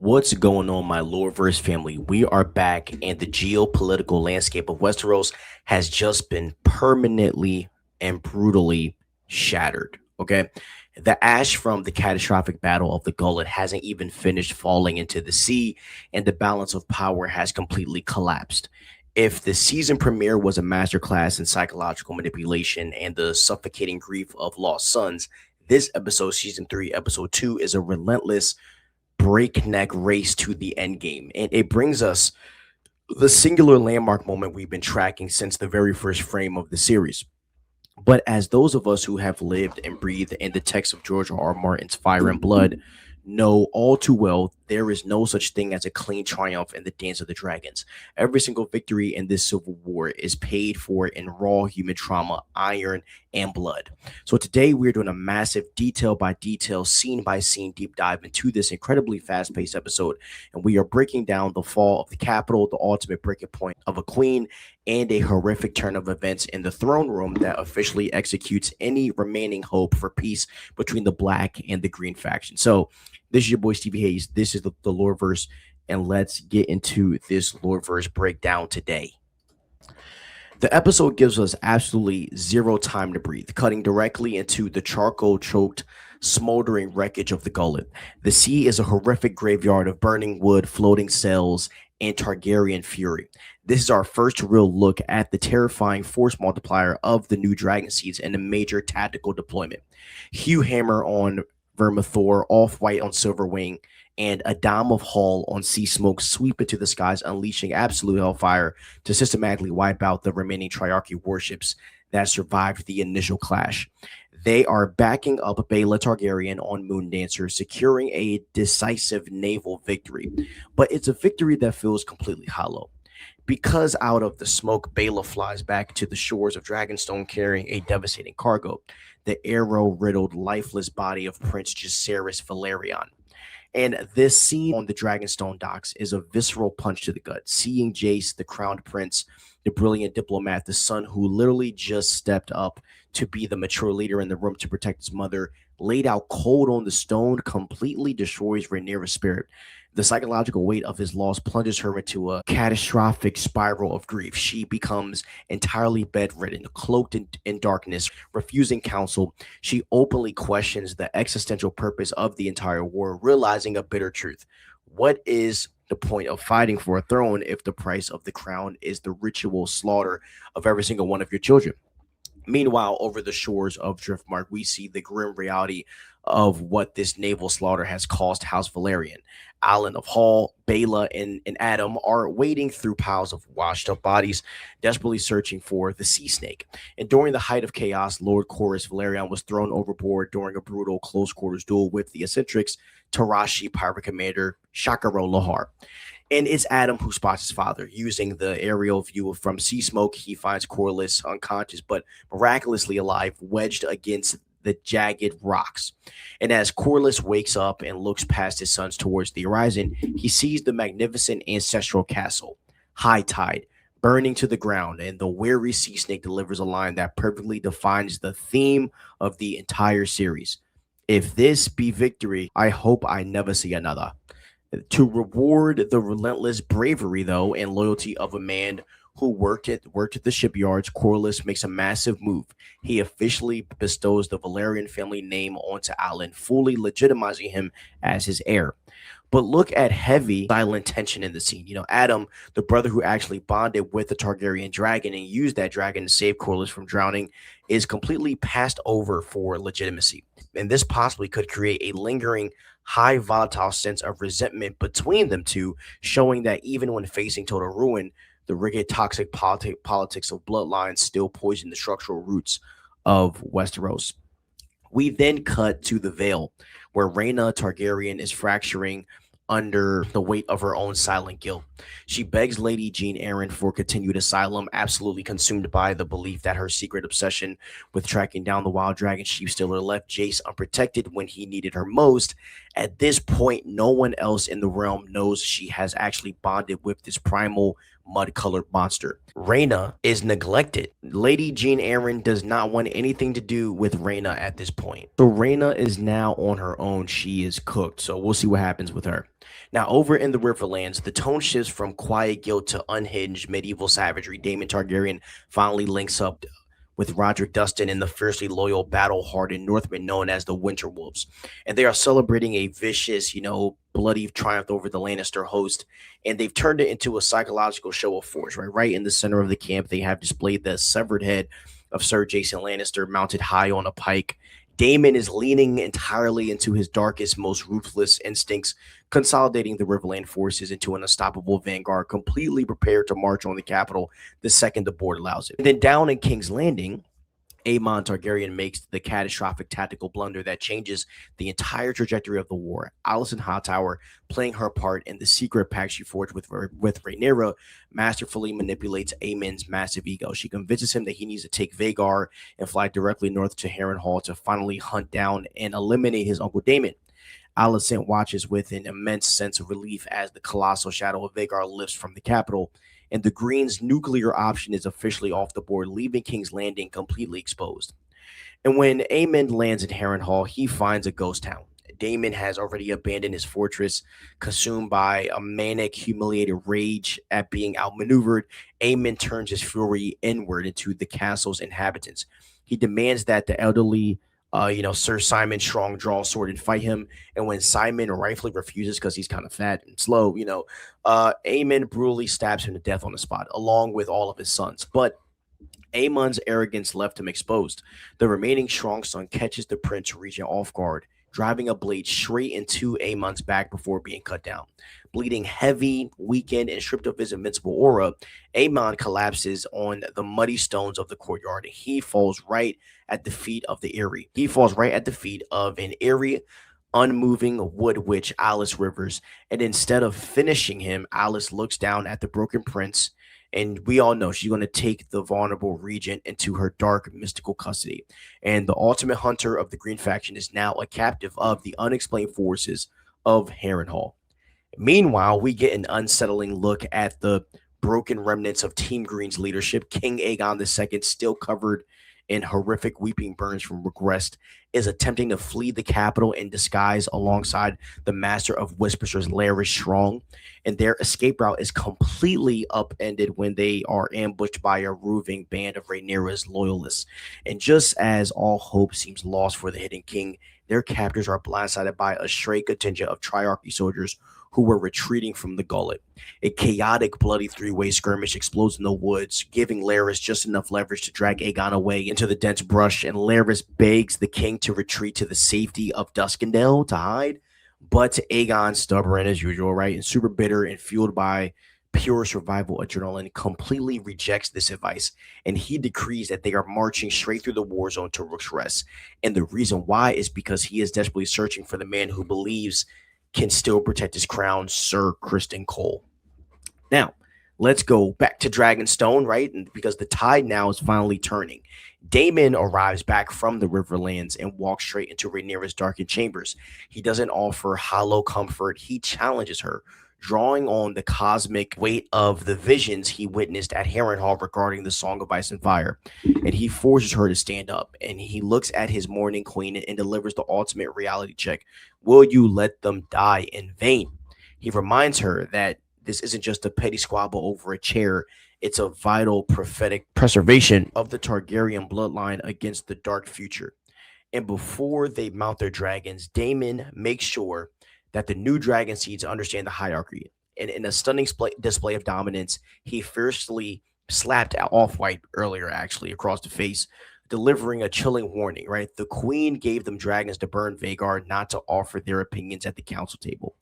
What's going on, my Loreverse family? We are back, and the geopolitical landscape of Westeros has just been permanently and brutally shattered. Okay. The ash from the catastrophic battle of the Gullet hasn't even finished falling into the sea, and the balance of power has completely collapsed. If the season premiere was a masterclass in psychological manipulation and the suffocating grief of lost sons, this episode, season 3, episode 2, is a relentless breakneck race to the end game. And it brings us the singular landmark moment we've been tracking since the very first frame of the series. But as those of us who have lived and breathed in the text of George R. R. Martin's Fire and Blood know all too well, there is no such thing as a clean triumph in the Dance of the Dragons. Every single victory in this civil war is paid for in raw human trauma, iron, and blood. So today we're doing a massive detail by detail, scene by scene deep dive into this incredibly fast paced episode. And we are breaking down the fall of the capital, the ultimate breaking point of a queen, and a horrific turn of events in the throne room that officially executes any remaining hope for peace between the black and the green faction. So this is your boy Stevie Hayes. This is the Loreverse, and let's get into this Loreverse breakdown today. The episode gives us absolutely zero time to breathe, cutting directly into the charcoal choked, smoldering wreckage of the Gullet. The sea is a horrific graveyard of burning wood, floating cells, and Targaryen fury. This is our first real look at the terrifying force multiplier of the new Dragon Seeds and a major tactical deployment. Hugh Hammer on Vermithor, Off-White on Silverwing, and a dome of Hall on Sea Smoke sweep into the skies, unleashing absolute hellfire to systematically wipe out the remaining Triarchy warships that survived the initial clash. They are backing up Baela Targaryen on Moondancer, securing a decisive naval victory. But it's a victory that feels completely hollow. Because out of the smoke, Baela flies back to the shores of Dragonstone carrying a devastating cargo, the arrow-riddled, lifeless body of Prince Jacaerys Velaryon. And this scene on the Dragonstone docks is a visceral punch to the gut. Seeing Jace, the crowned prince, the brilliant diplomat, the son who literally just stepped up to be the mature leader in the room to protect his mother, laid out cold on the stone, completely destroys Rhaenyra's spirit. The psychological weight of his loss plunges her into a catastrophic spiral of grief. She becomes entirely bedridden, cloaked in darkness, refusing counsel. She openly questions the existential purpose of the entire war, realizing a bitter truth. What is the point of fighting for a throne if the price of the crown is the ritual slaughter of every single one of your children? Meanwhile, over the shores of Driftmark, we see the grim reality of what this naval slaughter has cost House Velaryon. Alan of Hall, Baela, and Adam are wading through piles of washed up bodies, desperately searching for the sea snake. And during the height of chaos, Lord Corlys Velaryon was thrown overboard during a brutal close quarters duel with the eccentrics Tarashi Pirate Commander Shakaro Lahar. And it's Adam who spots his father. Using the aerial view from Sea Smoke, he finds Corlys unconscious but miraculously alive, wedged against the jagged rocks. And as Corlys wakes up and looks past his sons towards the horizon, he sees the magnificent ancestral castle, High Tide, burning to the ground. And the weary sea snake delivers a line that perfectly defines the theme of the entire series. If this be victory, I hope I never see another. To reward the relentless bravery, though, and loyalty of a man who worked at the shipyards, Corlys makes a massive move. He officially bestows the Velaryon family name onto Alan, fully legitimizing him as his heir. But look at heavy silent tension in the scene. Adam, the brother who actually bonded with the Targaryen dragon and used that dragon to save Corlys from drowning, is completely passed over for legitimacy. And this possibly could create a lingering, high volatile sense of resentment between them two, showing that even when facing total ruin, the rigid, toxic politics of bloodlines still poison the structural roots of Westeros. We then cut to the Vale, where Rhaenyra Targaryen is fracturing under the weight of her own silent guilt. She begs Lady Jean Arryn for continued asylum, absolutely consumed by the belief that her secret obsession with tracking down the wild dragon sheep stealer left Jace unprotected when he needed her most. At this point, no one else in the realm knows she has actually bonded with this primal mud-colored monster. Rhaena is neglected. Lady Jean Arryn does not want anything to do with Rhaena at this point. So Rhaena is now on her own. She is cooked. So we'll see what happens with her. Now, over in the Riverlands, the tone shifts from quiet guilt to unhinged medieval savagery. Daemon Targaryen finally links up with Roderick Dustin and the fiercely loyal, battle-hardened Northmen known as the Winter Wolves. And they are celebrating a vicious, bloody triumph over the Lannister host. And they've turned it into a psychological show of force, right? Right in the center of the camp, they have displayed the severed head of Sir Jason Lannister mounted high on a pike. Daemon is leaning entirely into his darkest, most ruthless instincts, consolidating the Riverland forces into an unstoppable vanguard, completely prepared to march on the capital the second the board allows it. And then down in King's Landing, Aemond Targaryen makes the catastrophic tactical blunder that changes the entire trajectory of the war. Alicent Hightower, playing her part in the secret pact she forged with Rhaenyra, masterfully manipulates Aemond's massive ego. She convinces him that he needs to take Vhagar and fly directly north to Harrenhal to finally hunt down and eliminate his uncle Daemon. Alicent watches with an immense sense of relief as the colossal shadow of Vhagar lifts from the capital, and the Greens' nuclear option is officially off the board, leaving King's Landing completely exposed. And when Aemond lands in Harrenhal, he finds a ghost town. Daemon has already abandoned his fortress, consumed by a manic, humiliated rage at being outmaneuvered. Aemond turns his fury inward into the castle's inhabitants. He demands that the elderly Sir Simon Strong draw a sword and fight him. And when Simon rightfully refuses because he's kind of fat and slow, Aemond brutally stabs him to death on the spot, along with all of his sons. But Aemon's arrogance left him exposed. The remaining strong son catches the prince reaching off guard, driving a blade straight into Aemon's back before being cut down. Bleeding heavy, weakened, and stripped of his invincible aura, Aemond collapses on the muddy stones of the courtyard, and he falls right at the feet of the Eyrie. He falls right at the feet of an eerie, unmoving wood witch, Alice Rivers. And instead of finishing him, Alice looks down at the broken prince, and we all know she's going to take the vulnerable regent into her dark, mystical custody. And the ultimate hunter of the Green faction is now a captive of the unexplained forces of Harrenhal. Meanwhile, we get an unsettling look at the broken remnants of Team Green's leadership. King Aegon II, still covered in horrific weeping burns from regret, is attempting to flee the capital in disguise alongside the master of Westeros, Larys Strong, and their escape route is completely upended when they are ambushed by a roving band of Rhaenyra's loyalists. And just as all hope seems lost for the Hidden King, their captors are blindsided by a stray contingent of Triarchy soldiers who were retreating from the gullet. A chaotic, bloody three-way skirmish explodes in the woods, giving Larys just enough leverage to drag Aegon away into the dense brush, and Larys begs the king to retreat to the safety of Duskendale to hide. But Aegon, stubborn as usual, right, and super bitter and fueled by pure survival adrenaline, completely rejects this advice, and he decrees that they are marching straight through the war zone to Rook's Rest. And the reason why is because he is desperately searching for the man who believes can still protect his crown, Sir Criston Cole. Now, let's go back to Dragonstone, right? And because the tide now is finally turning. Daemon arrives back from the Riverlands and walks straight into Rhaenyra's darkened chambers. He doesn't offer hollow comfort. He challenges her, drawing on the cosmic weight of the visions he witnessed at Harrenhal regarding the Song of Ice and Fire. And he forces her to stand up, and he looks at his mourning queen and delivers the ultimate reality check. Will you let them die in vain? He reminds her that this isn't just a petty squabble over a chair. It's a vital prophetic preservation of the Targaryen bloodline against the dark future. And before they mount their dragons, Daemon makes sure that the new dragon seeds understand the hierarchy. And in a stunning display of dominance, he fiercely slapped Off-White earlier, actually, across the face, delivering a chilling warning, right? The queen gave them dragons to burn Vhagar, not to offer their opinions at the council table.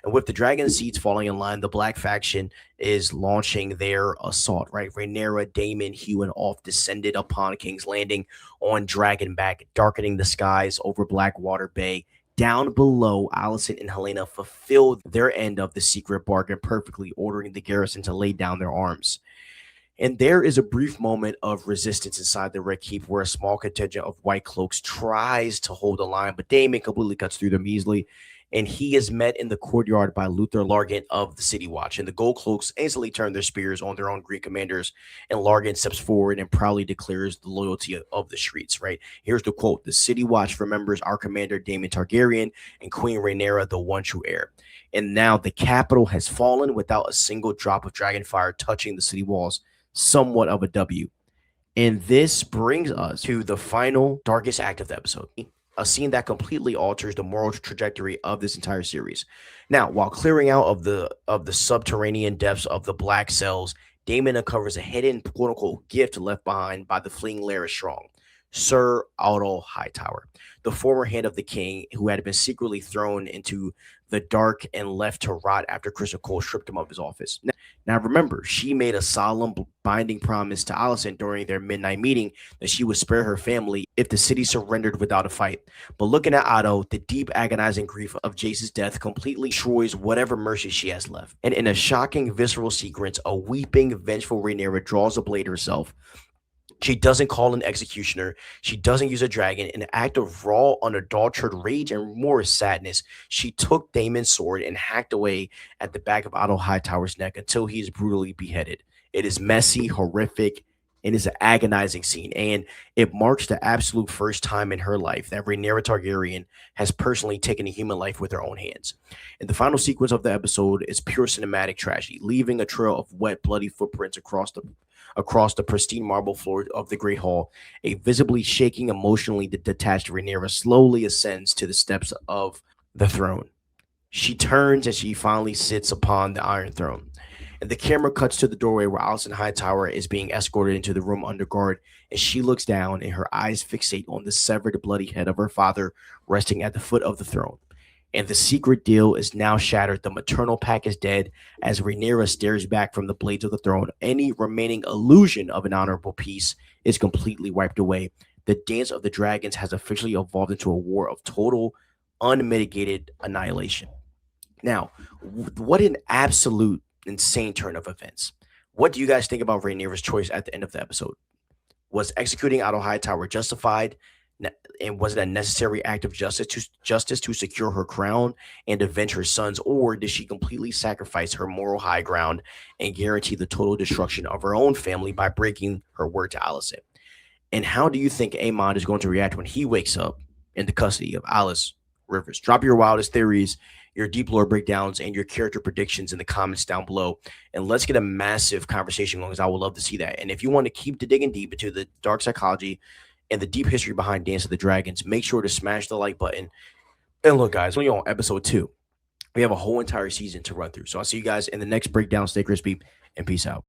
And with the dragon seeds falling in line, the Black faction is launching their assault, right? Rhaenyra, Daemon, Hugh, and Off descended upon King's Landing on Dragonback, darkening the skies over Blackwater Bay. Down below, Alicent and Helaena fulfilled their end of the secret bargain perfectly, ordering the garrison to lay down their arms. And there is a brief moment of resistance inside the Red Keep where a small contingent of White Cloaks tries to hold the line, but Daemon completely cuts through them easily. and he is met in the courtyard by Luther Largent of the City Watch. And the Gold Cloaks instantly turn their spears on their own Green commanders, and Largent steps forward and proudly declares the loyalty of the streets, right? Here's the quote: "The City Watch remembers our commander Daemon Targaryen and Queen Rhaenyra, the one true heir." And now the capital has fallen without a single drop of dragon fire touching the city walls. Somewhat of a W. And this brings us to the final darkest act of the episode, a scene that completely alters the moral trajectory of this entire series. Now, while clearing out of the subterranean depths of the black cells, Damon uncovers a hidden quote unquote gift left behind by the fleeing Larys Strong, Sir Otto Hightower, the former hand of the king who had been secretly thrown into the dark and left to rot after Crystal Cole stripped him of his office. Now, remember, she made a solemn binding promise to Alicent during their midnight meeting that she would spare her family if the city surrendered without a fight. But looking at Otto, the deep, agonizing grief of Jace's death completely destroys whatever mercy she has left. And in a shocking, visceral sequence, a weeping, vengeful Rhaenyra draws a blade herself. She doesn't call an executioner. She doesn't use a dragon. In an act of raw, unadulterated rage and more sadness, she took Daemon's sword and hacked away at the back of Otto Hightower's neck until he is brutally beheaded. It is messy, horrific, and is an agonizing scene. And it marks the absolute first time in her life that Rhaenyra Targaryen has personally taken a human life with her own hands. And the final sequence of the episode is pure cinematic tragedy, leaving a trail of wet, bloody footprints across the pristine marble floor of the Great Hall. A visibly shaking, emotionally detached Rhaenyra slowly ascends to the steps of the throne. She turns and she finally sits upon the Iron Throne. And the camera cuts to the doorway where Alicent Hightower is being escorted into the room under guard, and she looks down and her eyes fixate on the severed, bloody head of her father resting at the foot of the throne. And the secret deal is now shattered. The maternal pack is dead as Rhaenyra stares back from the blades of the throne. Any remaining illusion of an honorable peace is completely wiped away. The dance of the dragons has officially evolved into a war of total, unmitigated annihilation. Now, what an absolute insane turn of events. What do you guys think about Rhaenyra's choice at the end of the episode? Was executing Otto Hightower justified? And was it a necessary act of justice to secure her crown and avenge her sons, or did she completely sacrifice her moral high ground and guarantee the total destruction of her own family by breaking her word to Alicent? And how do you think Aemond is going to react when he wakes up in the custody of Alice Rivers? Drop your wildest theories, your deep lore breakdowns, and your character predictions in the comments down below. And let's get a massive conversation going, because I would love to see that. And if you want to keep digging deep into the dark psychology and the deep history behind Dance of the Dragons, make sure to smash the like button. And look, guys, we're on episode 2. We have a whole entire season to run through. So I'll see you guys in the next breakdown. Stay crispy and peace out.